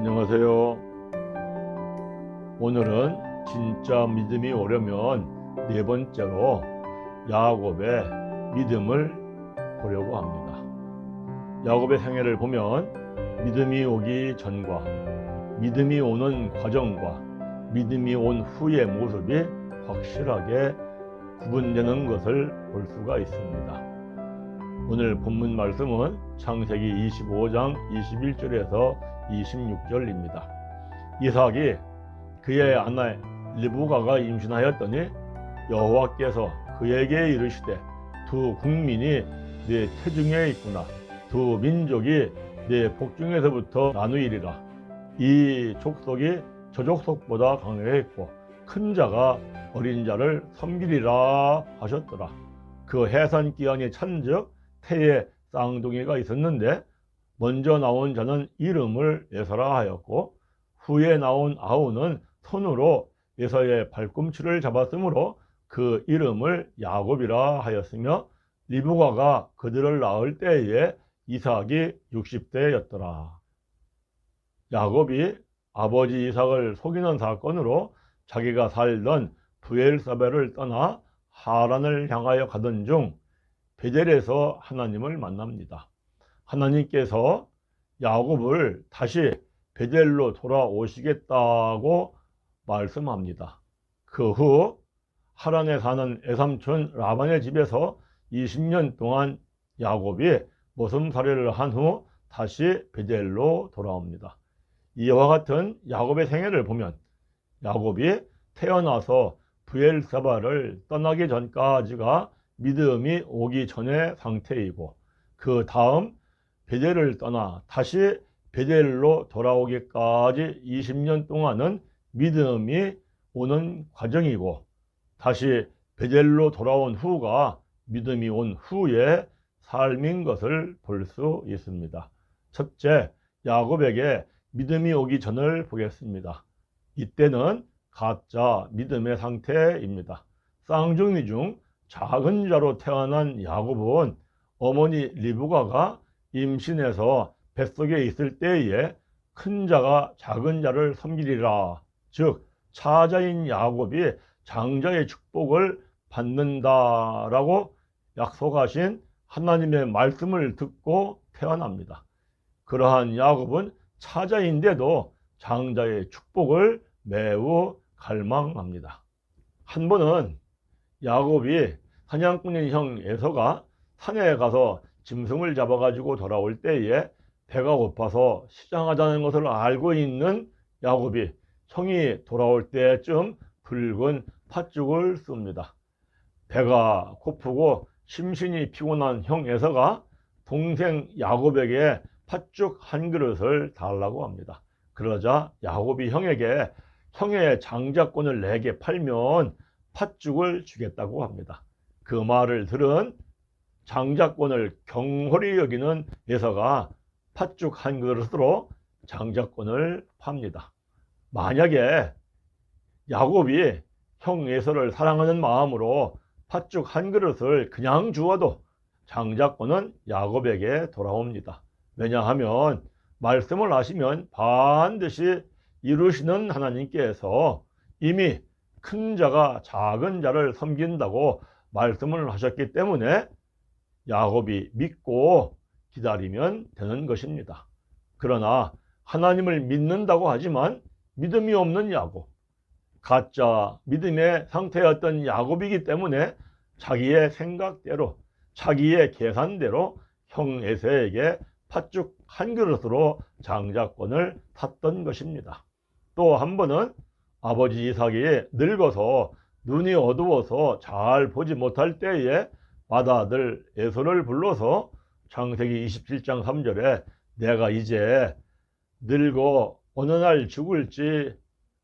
안녕하세요. 오늘은 진짜 믿음이 오려면 네 번째로 야곱의 믿음을 보려고 합니다. 야곱의 생애를 보면 믿음이 오기 전과 믿음이 오는 과정과 믿음이 온 후의 모습이 확실하게 구분되는 것을 볼 수가 있습니다. 오늘 본문 말씀은 창세기 25장 21절에서 26절입니다. 이삭이 그의 아내 리브가가 임신하였더니 여호와께서 그에게 이르시되 두 국민이 네 태중에 있구나. 두 민족이 네 복중에서부터 나누이리라. 이 족속이 저 족속보다 강력했고 큰 자가 어린 자를 섬기리라 하셨더라. 그 해산 기한이 찬즉 태에 쌍둥이가 있었는데 먼저 나온 자는 이름을 에서라 하였고 후에 나온 아우는 손으로 에서의 발꿈치를 잡았으므로 그 이름을 야곱이라 하였으며 리브가가 그들을 낳을 때에 이삭이 60대였더라. 야곱이 아버지 이삭을 속이는 사건으로 자기가 살던 브엘사베를 떠나 하란을 향하여 가던 중 베델에서 하나님을 만납니다. 하나님께서 야곱을 다시 베델로 돌아오시겠다고 말씀합니다. 그 후 하란에 사는 애삼촌 라반의 집에서 20년 동안 야곱이 모성살이를 한 후 다시 베델로 돌아옵니다. 이와 같은 야곱의 생애를 보면 야곱이 태어나서 브엘사바를 떠나기 전까지가 믿음이 오기 전의 상태이고 그 다음 베델을 떠나 다시 베델로 돌아오기까지 20년 동안은 믿음이 오는 과정이고 다시 베델로 돌아온 후가 믿음이 온 후의 삶인 것을 볼 수 있습니다. 첫째, 야곱에게 믿음이 오기 전을 보겠습니다. 이때는 가짜 믿음의 상태입니다. 쌍둥이 중 작은 자로 태어난 야곱은 어머니 리브가가 임신해서 뱃속에 있을 때에 큰 자가 작은 자를 섬기리라. 즉 차자인 야곱이 장자의 축복을 받는다라고 약속하신 하나님의 말씀을 듣고 태어납니다. 그러한 야곱은 차자인데도 장자의 축복을 매우 갈망합니다. 한 번은 야곱이 사냥꾼인 형 에서가 산에 가서 짐승을 잡아가지고 돌아올 때에 배가 고파서 시장하자는 것을 알고 있는 야곱이 형이 돌아올 때쯤 붉은 팥죽을 씁니다. 배가 고프고 심신이 피곤한 형 에서가 동생 야곱에게 팥죽 한 그릇을 달라고 합니다. 그러자 야곱이 형에게 형의 장자권을 내게 팔면 팥죽을 주겠다고 합니다. 그 말을 들은 장자권을 경홀히 여기는 에서가 팥죽 한 그릇으로 장자권을 팝니다. 만약에 야곱이 형 에서를 사랑하는 마음으로 팥죽 한 그릇을 그냥 주어도 장자권은 야곱에게 돌아옵니다. 왜냐하면 말씀을 하시면 반드시 이루시는 하나님께서 이미 큰 자가 작은 자를 섬긴다고 말씀을 하셨기 때문에 야곱이 믿고 기다리면 되는 것입니다. 그러나 하나님을 믿는다고 하지만 믿음이 없는 야곱, 가짜 믿음의 상태였던 야곱이기 때문에 자기의 생각대로 자기의 계산대로 형 에서에게 팥죽 한 그릇으로 장자권을 탔던 것입니다. 또 한 번은 아버지 이삭이 늙어서 눈이 어두워서 잘 보지 못할 때에 맏아들 에서를 불러서 창세기 27장 3절에 내가 이제 늙어 어느 날 죽을지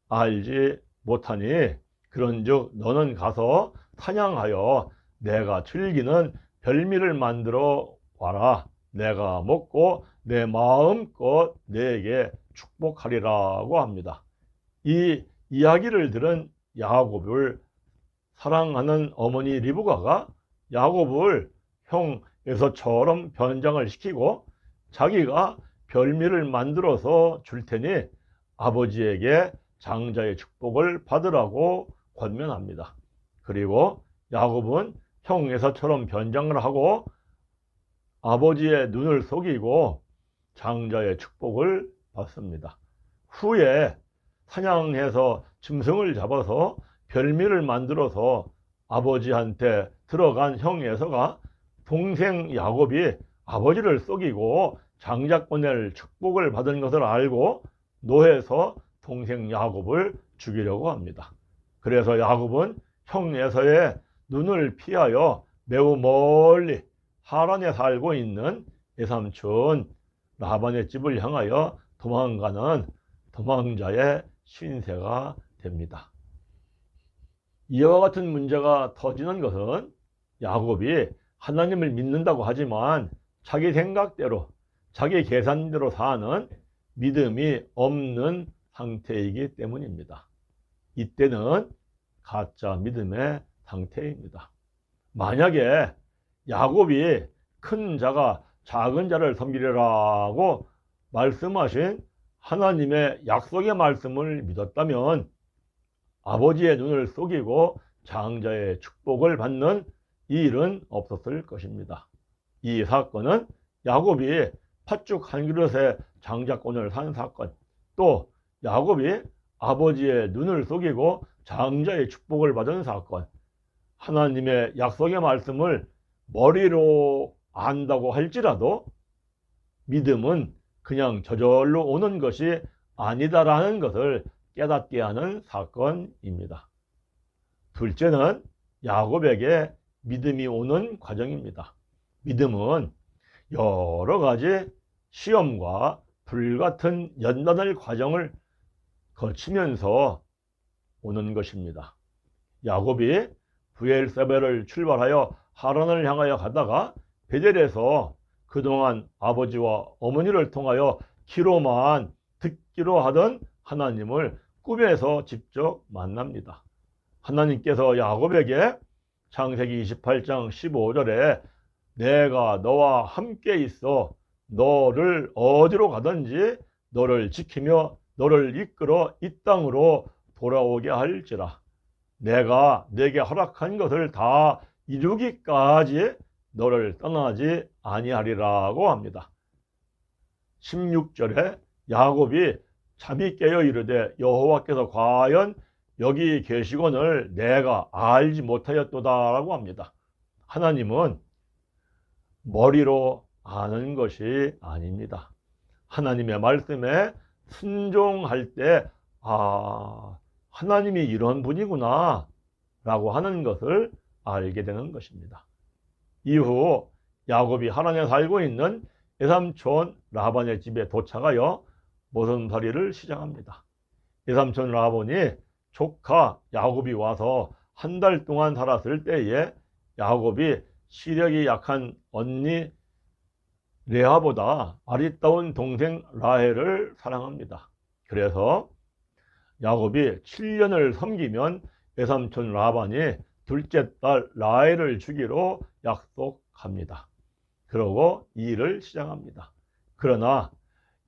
알지 못하니 그런즉 너는 가서 사냥하여 내가 즐기는 별미를 만들어 와라. 내가 먹고 내 마음껏 내게 축복하리라고 합니다. 이 이야기를 들은 야곱을 사랑하는 어머니 리브가가 야곱을 형 에서처럼 변장을 시키고 자기가 별미를 만들어서 줄 테니 아버지에게 장자의 축복을 받으라고 권면합니다. 그리고 야곱은 형 에사처럼 변장을 하고 아버지의 눈을 속이고 장자의 축복을 받습니다. 후에 사냥해서 짐승을 잡아서 별미를 만들어서 아버지한테 들어간 형 에서가 동생 야곱이 아버지를 속이고 장자권의 축복을 받은 것을 알고 노해서 동생 야곱을 죽이려고 합니다. 그래서 야곱은 형 에서의 눈을 피하여 매우 멀리 하란에 살고 있는 외삼촌 라반의 집을 향하여 도망가는 도망자의 신세가 됩니다. 이와 같은 문제가 터지는 것은 야곱이 하나님을 믿는다고 하지만 자기 생각대로 자기 계산대로 사는 믿음이 없는 상태이기 때문입니다. 이때는 가짜 믿음의 상태입니다. 만약에 야곱이 큰 자가 작은 자를 섬기리라고 말씀하신 하나님의 약속의 말씀을 믿었다면 아버지의 눈을 속이고 장자의 축복을 받는 이 일은 없었을 것입니다. 이 사건은 야곱이 팥죽 한 그릇에 장자권을 산 사건, 또 야곱이 아버지의 눈을 속이고 장자의 축복을 받은 사건, 하나님의 약속의 말씀을 머리로 안다고 할지라도 믿음은 그냥 저절로 오는 것이 아니다라는 것을 깨닫게 하는 사건입니다. 둘째는 야곱에게 믿음이 오는 과정입니다. 믿음은 여러 가지 시험과 불같은 연단의 과정을 거치면서 오는 것입니다. 야곱이 브엘세바를 출발하여 하란을 향하여 가다가 베델에서 그동안 아버지와 어머니를 통하여 귀로만 듣기로 하던 하나님을 꿈에서 직접 만납니다. 하나님께서 야곱에게 창세기 28장 15절에 내가 너와 함께 있어 너를 어디로 가든지 너를 지키며 너를 이끌어 이 땅으로 돌아오게 할지라 내가 내게 허락한 것을 다 이루기까지 너를 떠나지 아니하리라고 합니다. 16절에 야곱이 잠이 깨어 이르되 여호와께서 과연 여기 계시거늘 내가 알지 못하였도다 라고 합니다. 하나님은 머리로 아는 것이 아닙니다. 하나님의 말씀에 순종할 때 하나님이 이런 분이구나 라고 하는 것을 알게 되는 것입니다. 이후 야곱이 하란에 살고 있는 외삼촌 라반의 집에 도착하여 모선살이를 시작합니다. 외삼촌 라반이 조카 야곱이 와서 한 달 동안 살았을 때에 야곱이 시력이 약한 언니 레아보다 아리따운 동생 라헬을 사랑합니다. 그래서 야곱이 7년을 섬기면 외삼촌 라반이 둘째 딸 라헬을 주기로 약속합니다. 그러고 이 일을 시작합니다. 그러나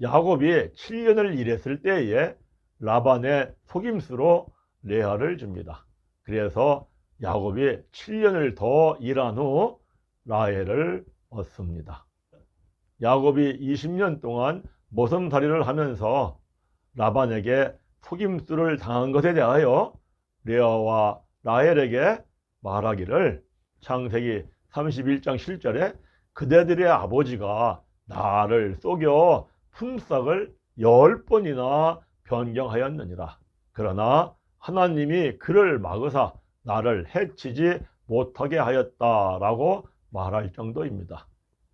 야곱이 7년을 일했을 때에 라반의 속임수로 레아를 줍니다. 그래서 야곱이 7년을 더 일한 후 라헬을 얻습니다. 야곱이 20년 동안 모성살이를 하면서 라반에게 속임수를 당한 것에 대하여 레아와 라헬에게 말하기를 창세기 31장 7절에 그대들의 아버지가 나를 속여 품삯을 10번이나 변경하였느니라. 그러나 하나님이 그를 막으사 나를 해치지 못하게 하였다라고 말할 정도입니다.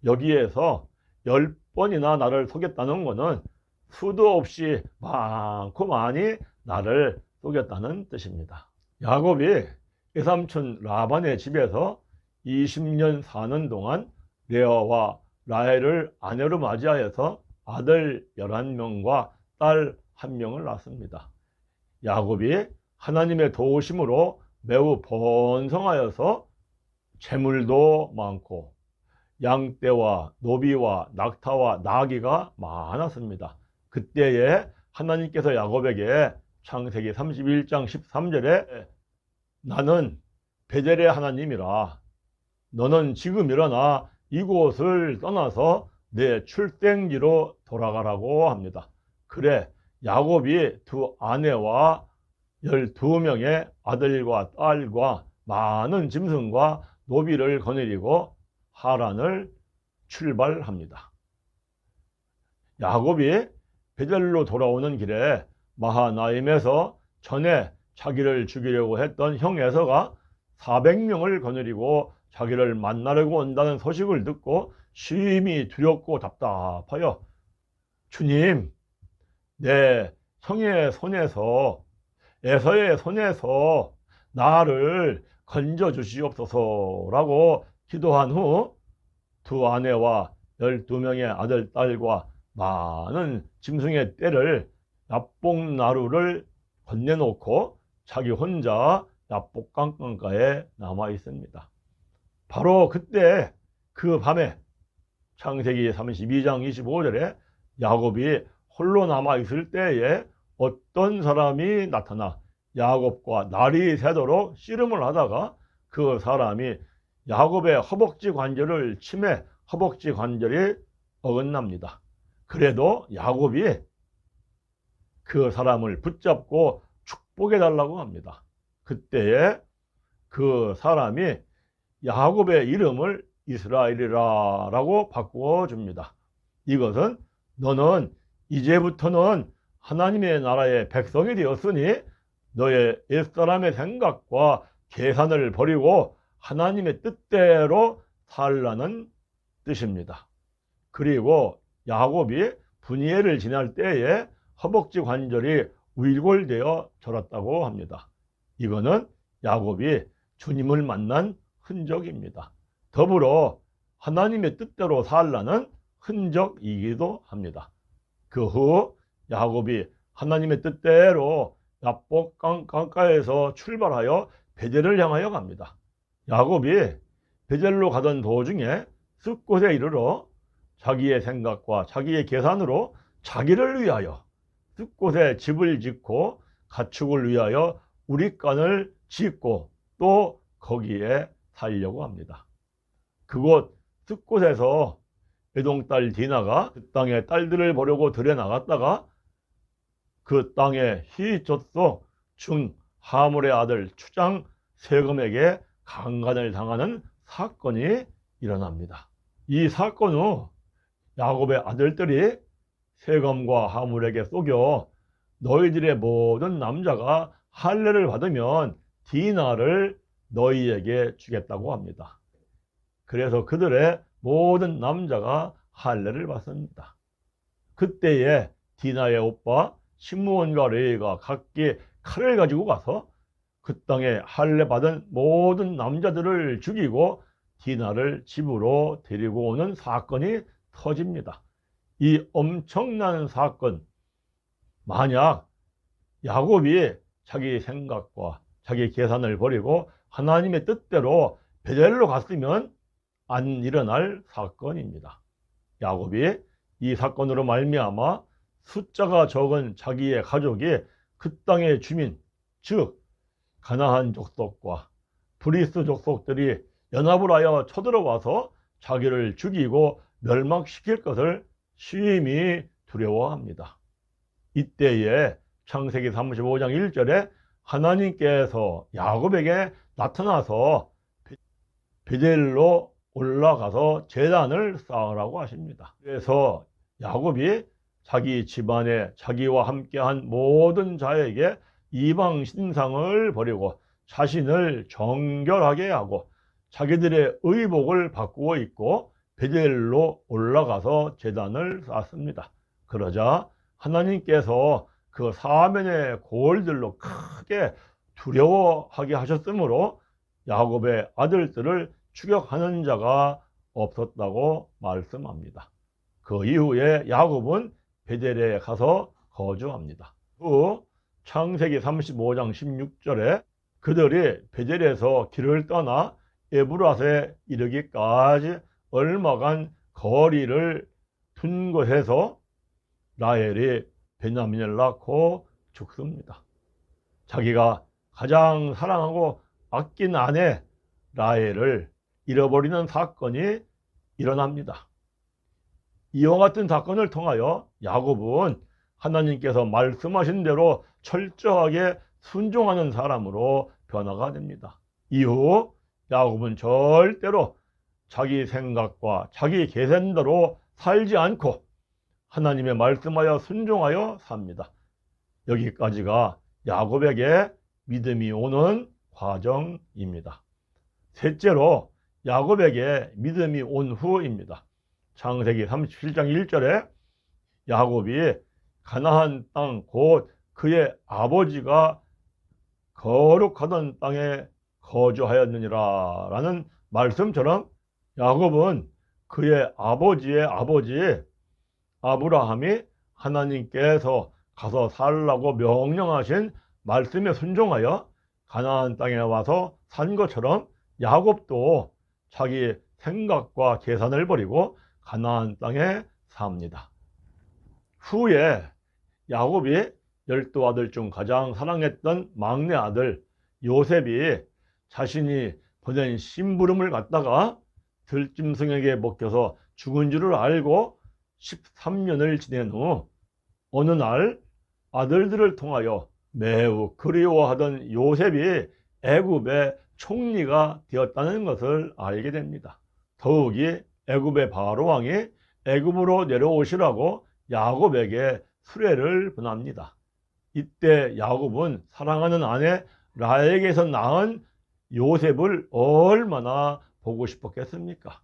여기에서 10번이나 나를 속였다는 것은 수도 없이 많고 많이 나를 속였다는 뜻입니다. 야곱이 외삼촌 라반의 집에서 20년 사는 동안 레아와 라헬을 아내로 맞이하여서 아들 11명과 딸 1명을 낳습니다. 야곱이 하나님의 도우심으로 매우 번성하여서 재물도 많고 양떼와 노비와 낙타와 나귀가 많았습니다. 그때에 하나님께서 야곱에게 창세기 31장 13절에 나는 베델의 하나님이라 너는 지금 일어나 이곳을 떠나서 내 출생지로 돌아가라고 합니다. 그래 야곱이 두 아내와 12명의 아들과 딸과 많은 짐승과 노비를 거느리고 하란을 출발합니다. 야곱이 베델로 돌아오는 길에 마하나임에서 전에 자기를 죽이려고 했던 형 에서가 400명을 거느리고 자기를 만나려고 온다는 소식을 듣고 심히 두렵고 답답하여 주님, 내 형의 손에서 에서의 손에서 나를 건져 주시옵소서라고 기도한 후 두 아내와 12명의 아들, 딸과 많은 짐승의 떼를 야복나루를 건네놓고 자기 혼자 야복강가에 남아 있습니다. 바로 그때 그 밤에 창세기 32장 25절에 야곱이 홀로 남아 있을 때에 어떤 사람이 나타나 야곱과 날이 새도록 씨름을 하다가 그 사람이 야곱의 허벅지 관절을 치매 허벅지 관절이 어긋납니다. 그래도 야곱이 그 사람을 붙잡고 축복해 달라고 합니다. 그때에 그 사람이 야곱의 이름을 이스라엘이라고 바꾸어 줍니다. 이것은 너는 이제부터는 하나님의 나라의 백성이 되었으니 너의 옛사람의 생각과 계산을 버리고 하나님의 뜻대로 살라는 뜻입니다. 그리고 야곱이 분이엘을 지날 때에 허벅지 관절이 위골되어 절었다고 합니다. 이거는 야곱이 주님을 만난 흔적입니다. 더불어 하나님의 뜻대로 살라는 흔적이기도 합니다. 그 후 야곱이 하나님의 뜻대로 야복 강가에서 출발하여 베델을 향하여 갑니다. 야곱이 베델로 가던 도중에 숫곳에 이르러 자기의 생각과 자기의 계산으로 자기를 위하여 숫곳에 집을 짓고 가축을 위하여 우릿간을 짓고 또 거기에 살려고 합니다. 그곳 숫곳에서 외동딸 디나가 그 땅에 딸들을 보려고 들여 나갔다가 그 땅의 히족속 중 하몰의 아들 추장 세검에게 강간을 당하는 사건이 일어납니다. 이 사건 후 야곱의 아들들이 세검과 하몰에게 속여 너희들의 모든 남자가 할례를 받으면 디나를 너희에게 주겠다고 합니다. 그래서 그들의 모든 남자가 할례를 받습니다. 그때에 디나의 오빠 시므온과 레위가 각기 칼을 가지고 가서 그 땅에 할례 받은 모든 남자들을 죽이고 디나를 집으로 데리고 오는 사건이 터집니다. 이 엄청난 사건, 만약 야곱이 자기 생각과 자기 계산을 버리고 하나님의 뜻대로 베델로 갔으면 안 일어날 사건입니다. 야곱이 이 사건으로 말미암아 숫자가 적은 자기의 가족이 그 땅의 주민, 즉 가나안 족속과 브리스 족속들이 연합을 하여 쳐들어와서 자기를 죽이고 멸망시킬 것을 심히 두려워합니다. 이때에 창세기 35장 1절에 하나님께서 야곱에게 나타나서 베델로 올라가서 제단을 쌓으라고 하십니다. 그래서 야곱이 자기 집안에 자기와 함께한 모든 자에게 이방 신상을 버리고 자신을 정결하게 하고 자기들의 의복을 바꾸어 입고 베델로 올라가서 제단을 쌓습니다. 그러자 하나님께서 그 사면의 골들로 크게 두려워하게 하셨으므로 야곱의 아들들을 추격하는 자가 없었다고 말씀합니다. 그 이후에 야곱은 베델에 가서 거주합니다. 후 창세기 35장 16절에 그들이 베델에서 길을 떠나 에브랏에 이르기까지 얼마간 거리를 둔 곳에서 라헬이 베냐민을 낳고 죽습니다. 자기가 가장 사랑하고 아낀 아내 라헬을 잃어버리는 사건이 일어납니다. 이와 같은 사건을 통하여 야곱은 하나님께서 말씀하신 대로 철저하게 순종하는 사람으로 변화가 됩니다. 이후 야곱은 절대로 자기 생각과 자기 계산대로 살지 않고 하나님의 말씀하여 순종하여 삽니다. 여기까지가 야곱에게 믿음이 오는 과정입니다. 셋째로 야곱에게 믿음이 온 후입니다. 창세기 37장 1절에 야곱이 가나안 땅 곧 그의 아버지가 거룩하던 땅에 거주하였느니라 라는 말씀처럼 야곱은 그의 아버지의 아버지 아브라함이 하나님께서 가서 살라고 명령하신 말씀에 순종하여 가나안 땅에 와서 산 것처럼 야곱도 자기 생각과 계산을 버리고 가나안 땅에 삽니다. 후에 야곱이 12아들 중 가장 사랑했던 막내 아들 요셉이 자신이 보낸 심부름을 갖다가 들짐승에게 먹혀서 죽은 줄을 알고 13년을 지낸 후 어느 날 아들들을 통하여 매우 그리워하던 요셉이 애굽의 총리가 되었다는 것을 알게 됩니다. 더욱이 애굽의 바로왕이 애굽으로 내려오시라고 야곱에게 수레를 보냅니다. 이때 야곱은 사랑하는 아내 라헬에게서 낳은 요셉을 얼마나 보고 싶었겠습니까?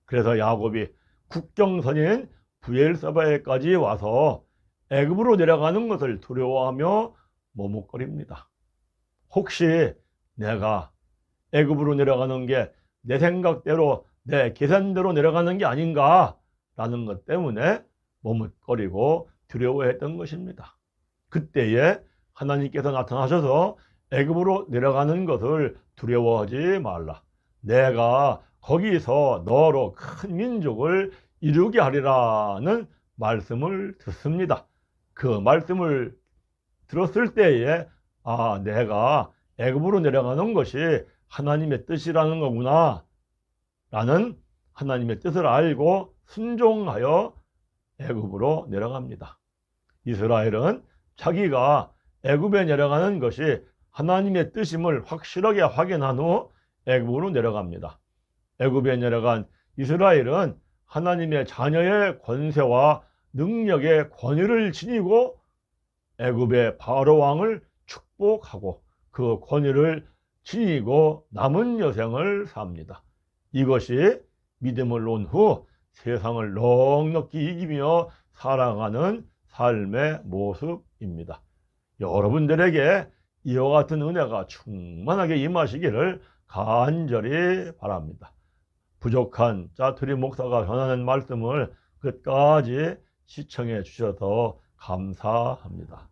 그래서 야곱이 국경선인 브엘사바에까지 와서 애굽으로 내려가는 것을 두려워하며 머뭇거립니다. 혹시 내가 애굽으로 내려가는 게 내 생각대로 내 계산대로 내려가는 게 아닌가 라는 것 때문에 머뭇거리고 두려워했던 것입니다. 그때에 하나님께서 나타나셔서 애굽으로 내려가는 것을 두려워하지 말라. 내가 거기서 너로 큰 민족을 이루게 하리라는 말씀을 듣습니다. 그 말씀을 들었을 때에 내가 애굽으로 내려가는 것이 하나님의 뜻이라는 거구나 라는 하나님의 뜻을 알고 순종하여 애굽으로 내려갑니다. 이스라엘은 자기가 애굽에 내려가는 것이 하나님의 뜻임을 확실하게 확인한 후 애굽으로 내려갑니다. 애굽에 내려간 이스라엘은 하나님의 자녀의 권세와 능력의 권위를 지니고 애굽의 바로왕을 축복하고 그 권위를 지니고 남은 여생을 삽니다. 이것이 믿음을 놓은 후 세상을 넉넉히 이기며 살아가는 삶의 모습입니다. 여러분들에게 이와 같은 은혜가 충만하게 임하시기를 간절히 바랍니다. 부족한 짜투리 목사가 전하는 말씀을 끝까지 시청해 주셔서 감사합니다.